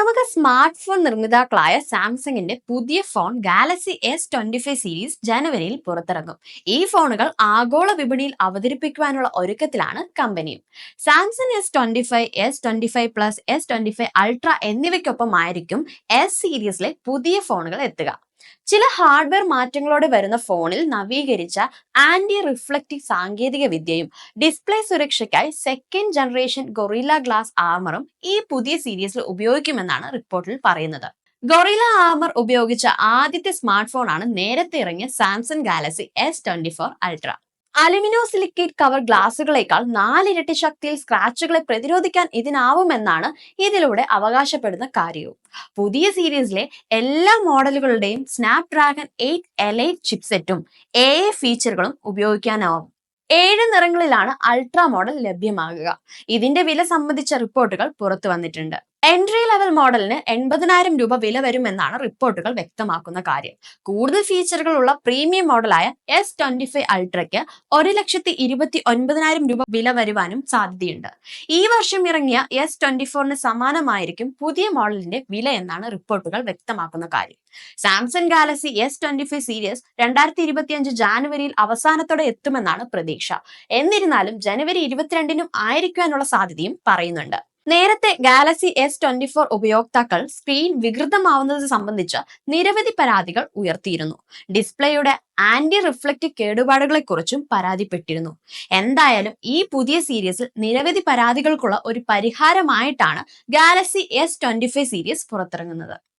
പ്രമുഖ smart phone നിർമ്മിതാക്കളായ സാംസങ്ങിന്റെ പുതിയ ഫോൺ ഗാലക്സി S25 സീരീസ് ജനുവരിയിൽ പുറത്തിറങ്ങും. ഈ ഫോണുകൾ ആഗോള വിപണിയിൽ അവതരിപ്പിക്കുവാനുള്ള ഒരുക്കത്തിലാണ് കമ്പനിയും. Samsung S25, S25 plus, S25 ultra എന്നിവയ്ക്കൊപ്പമായിരിക്കും എസ് സീരീസിലെ പുതിയ ഫോണുകൾ എത്തുക. ചില ഹാർഡ്വെയർ മാറ്റങ്ങളോടെ വരുന്ന ഫോണിൽ നവീകരിച്ച ആന്റി റിഫ്ലക്റ്റീവ് സാങ്കേതിക വിദ്യയും ഡിസ്പ്ലേ സുരക്ഷയ്ക്കായി സെക്കൻഡ് ജനറേഷൻ ഗൊറില്ല ഗ്ലാസ് ആർമറും ഈ പുതിയ സീരീസിൽ ഉപയോഗിക്കുമെന്നാണ് റിപ്പോർട്ടിൽ പറയുന്നത്. ഗൊറില്ല ആർമർ ഉപയോഗിച്ച ആദ്യത്തെ സ്മാർട്ട് ഫോണാണ് നേരത്തെ ഇറങ്ങിയ Samsung Galaxy S24 ultra. Alumino silicate cover ഗ്ലാസുകളേക്കാൾ 4 ഇരട്ടി ശക്തിയിൽ സ്ക്രാച്ചുകളെ പ്രതിരോധിക്കാൻ ഇതിനാവുമെന്നാണ് ഇതിലൂടെ അവകാശപ്പെടുന്ന കാര്യവും. പുതിയ സീരീസിലെ എല്ലാ മോഡലുകളുടെയും സ്നാപ്ഡ്രാഗൺ 8 എലൈറ്റ് ചിപ്സെറ്റും AI ഫീച്ചറുകളും ഉപയോഗിക്കാനാവും. 7 നിറങ്ങളിലാണ് അൾട്ര മോഡൽ ലഭ്യമാകുക. ഇതിന്റെ വില സംബന്ധിച്ച റിപ്പോർട്ടുകൾ പുറത്തു വന്നിട്ടുണ്ട്. എൻട്രി ലെവൽ മോഡലിന് 80,000 രൂപ വില വരുമെന്നാണ് റിപ്പോർട്ടുകൾ വ്യക്തമാക്കുന്ന കാര്യം. കൂടുതൽ ഫീച്ചറുകൾ ഉള്ള പ്രീമിയം മോഡലായ S25 അൾട്രയ്ക്ക് 1,29,000 രൂപ വില വരുവാനും സാധ്യതയുണ്ട്. ഈ വർഷം ഇറങ്ങിയ S24 സമാനമായിരിക്കും പുതിയ മോഡലിന്റെ വില എന്നാണ് റിപ്പോർട്ടുകൾ വ്യക്തമാക്കുന്ന കാര്യം. സാംസങ് ഗാലക്സി S25 സീരീസ് 2025 ജാനുവരിയിൽ അവസാനത്തോടെ എത്തുമെന്നാണ് പ്രതീക്ഷ. എന്നിരുന്നാലും ജനുവരി 22-നും ആയിരിക്കാനുള്ള സാധ്യതയും പറയുന്നുണ്ട്. നേരത്തെ ഗാലക്സി S24 ഉപയോക്താക്കൾ സ്ക്രീൻ വികൃതമാവുന്നത് സംബന്ധിച്ച് നിരവധി പരാതികൾ ഉയർത്തിയിരുന്നു. ഡിസ്പ്ലേയുടെ ആന്റി റിഫ്ലക്റ്റീവ് കേടുപാടുകളെക്കുറിച്ചും പരാതിപ്പെട്ടിരുന്നു. എന്തായാലും ഈ പുതിയ സീരീസിൽ നിരവധി പരാതികൾക്കുള്ള ഒരു പരിഹാരമായിട്ടാണ് ഗാലക്സി S25 സീരീസ് പുറത്തിറങ്ങുന്നത്.